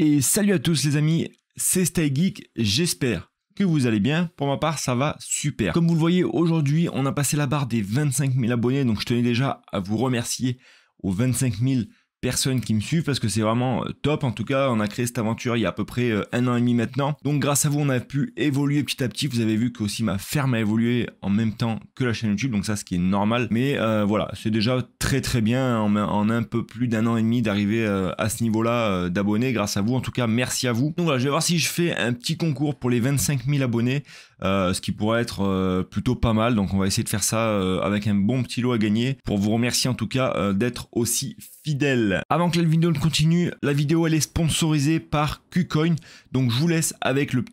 Et salut à tous les amis, c'est StyleGeek, j'espère que vous allez bien. Pour ma part, ça va super. Comme vous le voyez, aujourd'hui, on a passé la barre des 25 000 abonnés, donc je tenais déjà à vous remercier aux 25 000 personnes qui me suivent parce que c'est vraiment top. En tout cas, on a créé cette aventure il y a à peu près 1 an et demi maintenant. Donc grâce à vous, on a pu évoluer petit à petit. Vous avez vu que aussi ma ferme a évolué en même temps que la chaîne YouTube, donc ça, ce qui est normal. Mais voilà, c'est déjà très bien en un peu plus d'1 an et demi d'arriver à ce niveau-là d'abonnés grâce à vous. En tout cas, merci à vous. Donc voilà, je vais voir si je fais un petit concours pour les 25 000 abonnés. Ce qui pourrait être plutôt pas mal, donc on va essayer de faire ça avec un bon petit lot à gagner pour vous remercier en tout cas d'être aussi fidèle. Avant que la vidéo ne continue, la vidéo elle est sponsorisée par KuCoin, donc je vous laisse avec le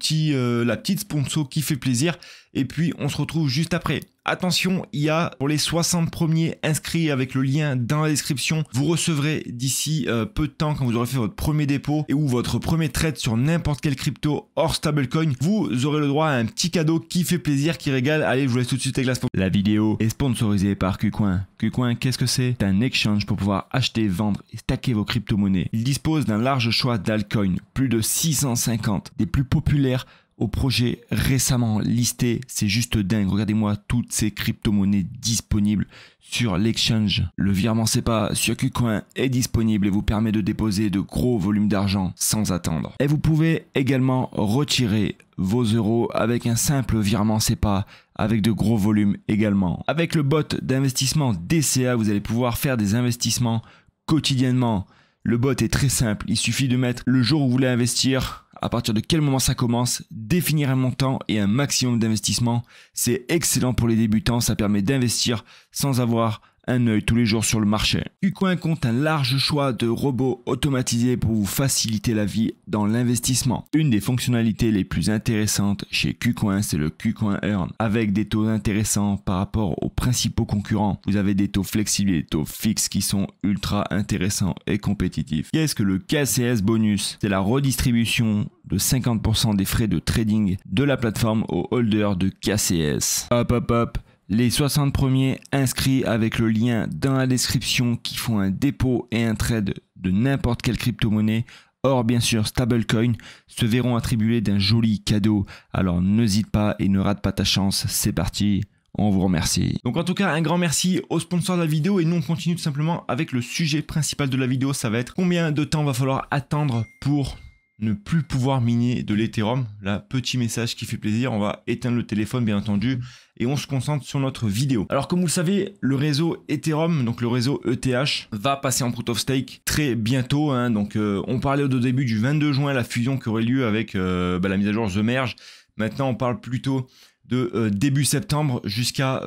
la petite sponsor qui fait plaisir et puis on se retrouve juste après. Attention, il y a pour les 60 premiers inscrits avec le lien dans la description, vous recevrez d'ici peu de temps quand vous aurez fait votre premier dépôt et ou votre premier trade sur n'importe quelle crypto hors stablecoin, vous aurez le droit à un petit cadeau qui fait plaisir, qui régale. Allez, je vous laisse tout de suite avec la sponsor. La vidéo est sponsorisée par KuCoin. KuCoin, qu'est-ce que c'est? C'est un exchange pour pouvoir acheter, vendre et stacker vos crypto-monnaies. Il dispose d'un large choix d'altcoins, plus de 650, des plus populaires au projet récemment listé. C'est juste dingue. Regardez-moi toutes ces crypto-monnaies disponibles sur l'exchange. Le virement SEPA sur KuCoin est disponible et vous permet de déposer de gros volumes d'argent sans attendre. Et vous pouvez également retirer vos euros avec un simple virement SEPA avec de gros volumes également. Avec le bot d'investissement DCA, vous allez pouvoir faire des investissements quotidiennement. Le bot est très simple. Il suffit de mettre le jour où vous voulez investir, à partir de quel moment ça commence, définir un montant et un maximum d'investissement. C'est excellent pour les débutants, ça permet d'investir sans avoir un œil tous les jours sur le marché. KuCoin compte un large choix de robots automatisés pour vous faciliter la vie dans l'investissement. Une des fonctionnalités les plus intéressantes chez KuCoin, c'est le KuCoin Earn. Avec des taux intéressants par rapport aux principaux concurrents, vous avez des taux flexibles et des taux fixes qui sont ultra intéressants et compétitifs. Qu'est-ce que le KCS bonus? C'est la redistribution de 50% des frais de trading de la plateforme aux holders de KCS. Hop. Les 60 premiers inscrits avec le lien dans la description qui font un dépôt et un trade de n'importe quelle crypto-monnaie, or bien sûr stablecoin, se verront attribuer d'un joli cadeau. Alors n'hésite pas et ne rate pas ta chance, c'est parti. On vous remercie. Donc en tout cas, un grand merci au sponsor de la vidéo et nous on continue tout simplement avec le sujet principal de la vidéo. Ça va être combien de temps va falloir attendre pour ne plus pouvoir miner de l'Ethereum. Là, petit message qui fait plaisir, on va éteindre le téléphone bien entendu et on se concentre sur notre vidéo. Alors comme vous le savez, le réseau Ethereum, donc le réseau ETH, va passer en Proof of Stake très bientôt. Donc on parlait au début du 22 juin, la fusion qui aurait lieu avec la mise à jour The Merge. Maintenant on parle plutôt de début septembre jusqu'à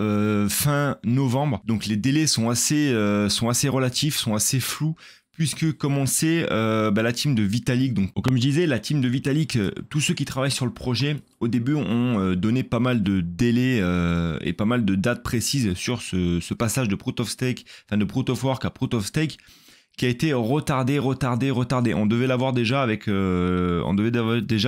fin novembre. Donc les délais sont assez relatifs, sont assez flous. Puisque comme on le sait, la team de Vitalik, donc comme je disais, la team de Vitalik, tous ceux qui travaillent sur le projet, au début ont donné pas mal de délais et pas mal de dates précises sur ce passage de Proof of Stake, enfin de Proof of Work à Proof of Stake, qui a été retardé. On devait l'avoir déjà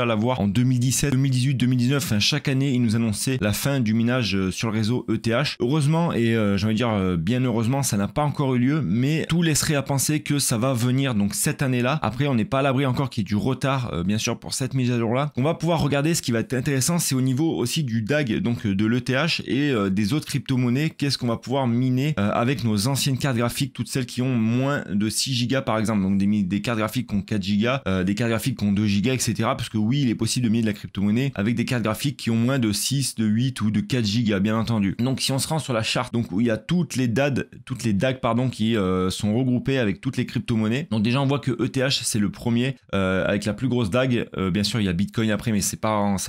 l'avoir en 2017, 2018, 2019. Enfin, chaque année, ils nous annonçaient la fin du minage sur le réseau ETH. Heureusement, et j'ai envie de dire bien heureusement, ça n'a pas encore eu lieu, mais tout laisserait à penser que ça va venir donc cette année-là. Après, on n'est pas à l'abri encore qu'il y ait du retard, bien sûr, pour cette mise à jour-là. On va pouvoir regarder ce qui va être intéressant, c'est au niveau aussi du DAG, donc de l'ETH et des autres crypto-monnaies. Qu'est-ce qu'on va pouvoir miner avec nos anciennes cartes graphiques, toutes celles qui ont moins de 6 Go par exemple, donc des cartes graphiques qui ont 4 Go, des cartes graphiques qui ont 2 Go, etc. Parce que oui, il est possible de miner de la crypto-monnaie avec des cartes graphiques qui ont moins de 6, de 8 ou de 4 Go, bien entendu. Donc si on se rend sur la charte, donc où il y a toutes les DAG qui sont regroupées avec toutes les crypto-monnaies. Donc déjà on voit que ETH c'est le premier avec la plus grosse DAG. Bien sûr il y a Bitcoin après, mais ça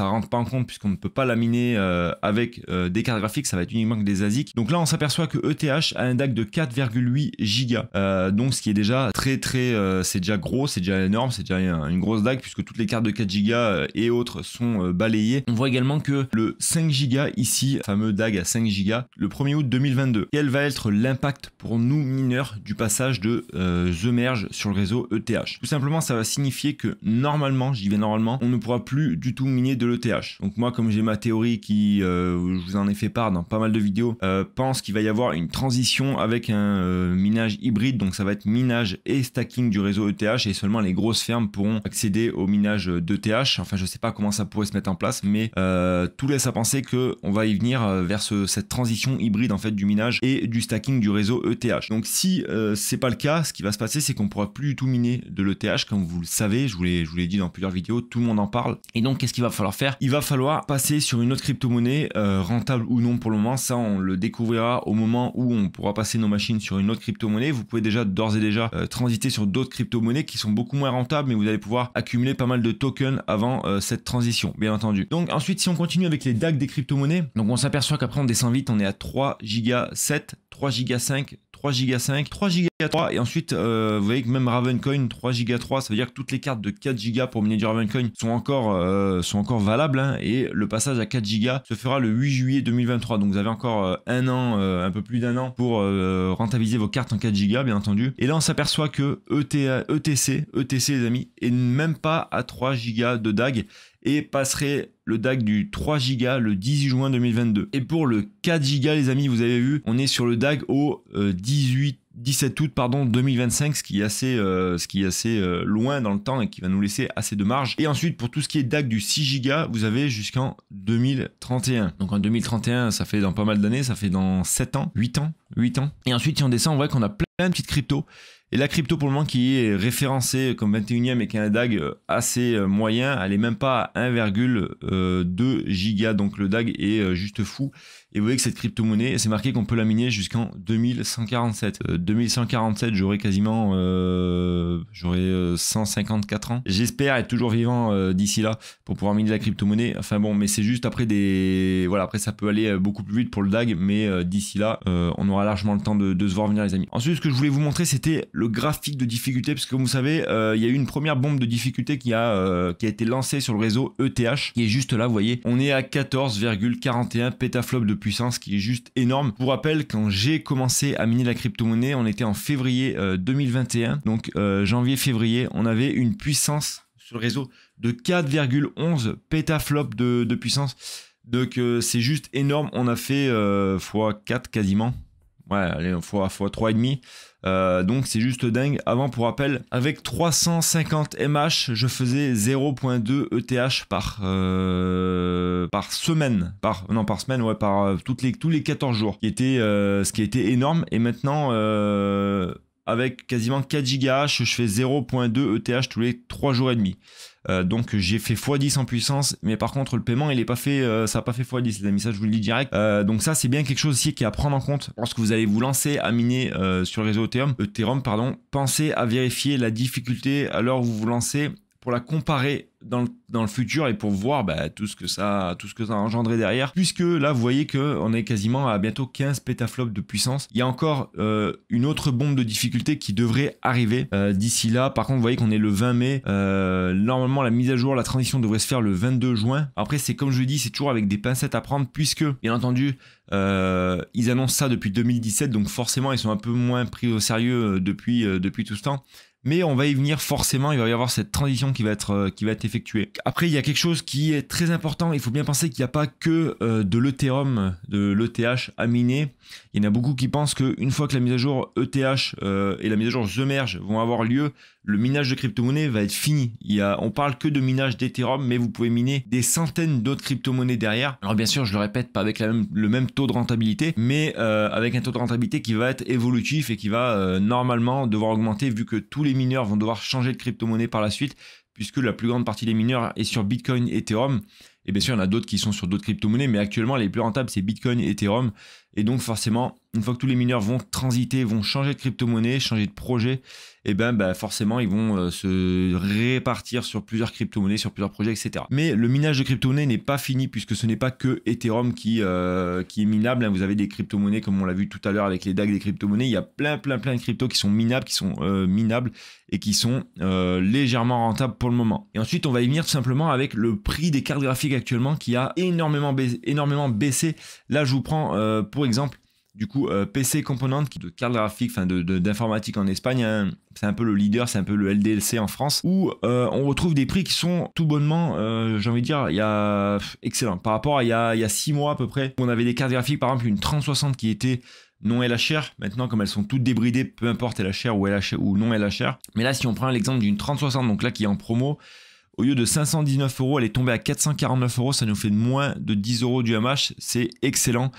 rentre pas en compte puisqu'on ne peut pas la miner avec des cartes graphiques, ça va être uniquement que des ASIC. Donc là on s'aperçoit que ETH a un DAG de 4,8 Go. Donc ce qui est déjà c'est déjà gros, c'est déjà énorme, c'est déjà une grosse DAG puisque toutes les cartes de 4 Go et autres sont balayées. On voit également que le 5 Go ici, fameux DAG à 5 Go, le 1er août 2022. Quel va être l'impact pour nous mineurs du passage de The Merge sur le réseau ETH? Tout simplement, ça va signifier que normalement, j'y vais normalement, on ne pourra plus du tout miner de l'ETH. Donc moi, comme j'ai ma théorie qui, je vous en ai fait part dans pas mal de vidéos, pense qu'il va y avoir une transition avec un minage hybride, donc ça va être miné minage et stacking du réseau ETH, et seulement les grosses fermes pourront accéder au minage d'ETH. Enfin, je sais pas comment ça pourrait se mettre en place, mais tout laisse à penser qu'on va y venir vers cette transition hybride en fait du minage et du stacking du réseau ETH. Donc si c'est pas le cas, ce qui va se passer, c'est qu'on pourra plus du tout miner de l'ETH, comme vous le savez, je vous l'ai dit dans plusieurs vidéos, tout le monde en parle. Et donc qu'est-ce qu'il va falloir faire? Il va falloir passer sur une autre crypto-monnaie, rentable ou non pour le moment. Ça, on le découvrira au moment où on pourra passer nos machines sur une autre crypto-monnaie. Vous pouvez déjà d'ores et déjà transiter sur d'autres crypto-monnaies qui sont beaucoup moins rentables, mais vous allez pouvoir accumuler pas mal de tokens avant cette transition, bien entendu. Donc ensuite, si on continue avec les DAG des crypto-monnaies, donc on s'aperçoit qu'après on descend vite, on est à 3 Go 7, 3 Go 5, 3 Go 5, 3 Go 3, et ensuite vous voyez que même Ravencoin 3 Go 3, ça veut dire que toutes les cartes de 4 Go pour miner du Ravencoin sont encore valables, hein, et le passage à 4 Go se fera le 8 juillet 2023. Donc vous avez encore un an, un peu plus d'un an pour rentabiliser vos cartes en 4 Go, bien entendu. Et là on s'aperçoit que ETC les amis, est même pas à 3 Go de DAG, et passerait le DAG du 3 Go le 18 juin 2022. Et pour le 4 Go les amis, vous avez vu, on est sur le DAG au 17 août 2025, ce qui est assez loin dans le temps et qui va nous laisser assez de marge. Et ensuite pour tout ce qui est DAG du 6 Go, vous avez jusqu'en 2031. Donc en 2031, ça fait dans pas mal d'années, ça fait dans 7 ans, 8 ans. Et ensuite si on descend, on voit qu'on a plein de petites cryptos. Et la crypto pour le moment qui est référencée comme 21e et qui a un DAG assez moyen, elle est même pas à 1,2 giga, donc le DAG est juste fou. Et vous voyez que cette crypto-monnaie, c'est marqué qu'on peut la miner jusqu'en 2147. 2147, j'aurai quasiment 154 ans. J'espère être toujours vivant d'ici là pour pouvoir miner la crypto-monnaie. Enfin bon, mais c'est juste après voilà, après ça peut aller beaucoup plus vite pour le DAG, mais d'ici là, on aura largement le temps de se voir venir les amis. Ensuite, ce que je voulais vous montrer, c'était le graphique de difficulté, parce que comme vous savez, il y a eu une première bombe de difficulté qui a été lancée sur le réseau ETH, qui est juste là, vous voyez. On est à 14,41 pétaflops de puissance, qui est juste énorme. Pour rappel, quand j'ai commencé à miner la crypto-monnaie, on était en février 2021, donc janvier-février, on avait une puissance sur le réseau de 4,11 pétaflops de puissance. Donc c'est juste énorme. On a fait x4 quasiment. Ouais, allez, x 3,5. Donc c'est juste dingue. Avant, pour rappel, avec 350 MH, je faisais 0,2 ETH par semaine. Par semaine, ouais, tous les 14 jours. Ce qui était énorme. Et maintenant, avec quasiment 4 GH, je fais 0,2 ETH tous les 3 jours et demi. Donc j'ai fait x10 en puissance, mais par contre le paiement il est pas fait, ça n'a pas fait x10 les amis, ça je vous le dis direct. Donc ça c'est bien quelque chose aussi qui est à prendre en compte lorsque vous allez vous lancer à miner sur le réseau Ethereum, pardon. Pensez à vérifier la difficulté à l'heure où vous vous lancez pour la comparer dans le futur et pour voir tout ce que ça a engendré derrière, puisque là vous voyez que on est quasiment à bientôt 15 pétaflops de puissance. Il y a encore une autre bombe de difficulté qui devrait arriver d'ici là. Par contre vous voyez qu'on est le 20 mai, normalement la mise à jour, la transition devrait se faire le 22 juin. Après c'est comme je le dis, c'est toujours avec des pincettes à prendre, puisque bien entendu ils annoncent ça depuis 2017, donc forcément ils sont un peu moins pris au sérieux depuis tout ce temps. Mais on va y venir forcément, il va y avoir cette transition qui va être effectuée. Après, il y a quelque chose qui est très important, il faut bien penser qu'il n'y a pas que de l'Ethereum, de l'ETH à miner. Il y en a beaucoup qui pensent qu'une fois que la mise à jour ETH et la mise à jour The Merge vont avoir lieu, le minage de crypto-monnaies va être fini. On parle que de minage d'Ethereum, mais vous pouvez miner des centaines d'autres crypto-monnaies derrière. Alors bien sûr, je le répète, pas avec le même taux de rentabilité, mais avec un taux de rentabilité qui va être évolutif et qui va normalement devoir augmenter, vu que tous les mineurs vont devoir changer de crypto-monnaie par la suite, puisque la plus grande partie des mineurs est sur Bitcoin et Ethereum. Et bien sûr, il y en a d'autres qui sont sur d'autres crypto-monnaies, mais actuellement, les plus rentables, c'est Bitcoin et Ethereum. Et donc, forcément, une fois que tous les mineurs vont transiter, vont changer de crypto-monnaie, changer de projet, et forcément, ils vont se répartir sur plusieurs crypto-monnaies, sur plusieurs projets, etc. Mais le minage de crypto-monnaies n'est pas fini, puisque ce n'est pas que Ethereum qui est minable. Vous avez des crypto-monnaies, comme on l'a vu tout à l'heure avec les DAG des crypto-monnaies. Il y a plein de cryptos qui sont minables, et qui sont légèrement rentables pour le moment. Et ensuite, on va y venir tout simplement avec le prix des cartes graphiques actuellement, qui a énormément baissé. Là, je vous prends pour exemple, du coup, PC Component, de cartes graphiques, d'informatique en Espagne, hein. C'est un peu le leader, c'est un peu le LDLC en France, où on retrouve des prix qui sont tout bonnement, j'ai envie de dire, excellent. Par rapport à il y a 6 mois à peu près, on avait des cartes graphiques, par exemple une 3060 qui était non LHR. Maintenant, comme elles sont toutes débridées, peu importe LHR ou non LHR. Mais là, si on prend l'exemple d'une 3060, donc là qui est en promo, au lieu de 519 €, elle est tombée à 449 €, ça nous fait moins de 10 € du MH, c'est excellent.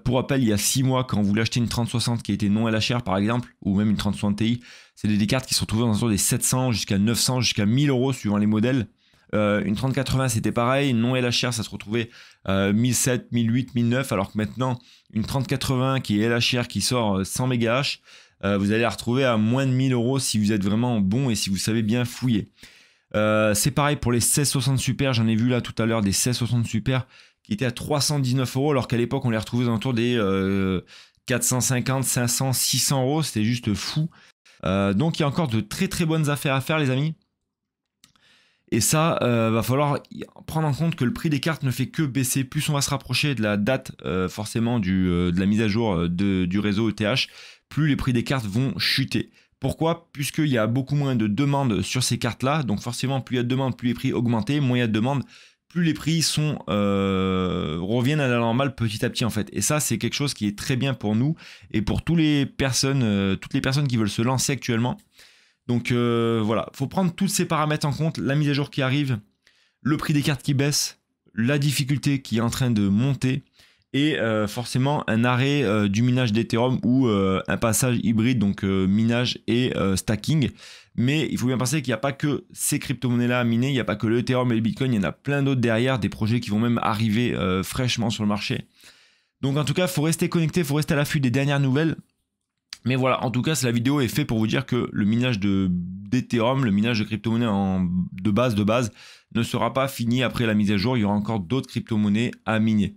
Pour rappel, il y a 6 mois, quand vous voulez acheter une 3060 qui était non LHR par exemple, ou même une 3060 Ti, c'est des cartes qui sont trouvées dans des 700 jusqu'à 900, jusqu'à 1000 € suivant les modèles. Une 3080 c'était pareil, non LHR ça se retrouvait 1700, 1008, 1009, alors que maintenant une 3080 qui est LHR qui sort 100 MHz, vous allez la retrouver à moins de 1000 € si vous êtes vraiment bon et si vous savez bien fouiller. C'est pareil pour les 1660 Super, j'en ai vu là tout à l'heure des 1660 Super qui étaient à 319 € alors qu'à l'époque on les retrouvait aux alentours des 450, 500, 600 €, c'était juste fou. Donc il y a encore de très très bonnes affaires à faire les amis. Et ça, va falloir prendre en compte que le prix des cartes ne fait que baisser. Plus on va se rapprocher de la date forcément de la mise à jour du réseau ETH, plus les prix des cartes vont chuter. Pourquoi? Puisqu'il y a beaucoup moins de demandes sur ces cartes-là. Donc forcément, plus il y a de demandes, plus les prix augmentent. Moins il y a de demandes, plus les prix reviennent à la normale petit à petit en fait. Et ça, c'est quelque chose qui est très bien pour nous et pour toutes les personnes qui veulent se lancer actuellement. Donc voilà, il faut prendre tous ces paramètres en compte, la mise à jour qui arrive, le prix des cartes qui baisse, la difficulté qui est en train de monter et forcément un arrêt du minage d'Ethereum ou un passage hybride, donc minage et stacking. Mais il faut bien penser qu'il n'y a pas que ces crypto-monnaies-là à miner, il n'y a pas que le Ethereum et le Bitcoin, il y en a plein d'autres derrière, des projets qui vont même arriver fraîchement sur le marché. Donc en tout cas, il faut rester connecté, il faut rester à l'affût des dernières nouvelles. Mais voilà, en tout cas, la vidéo est faite pour vous dire que le minage d'Ethereum, le minage de crypto-monnaies de base, ne sera pas fini après la mise à jour. Il y aura encore d'autres crypto-monnaies à miner.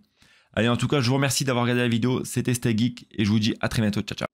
Allez, en tout cas, je vous remercie d'avoir regardé la vidéo. C'était StayGeek et je vous dis à très bientôt. Ciao, ciao.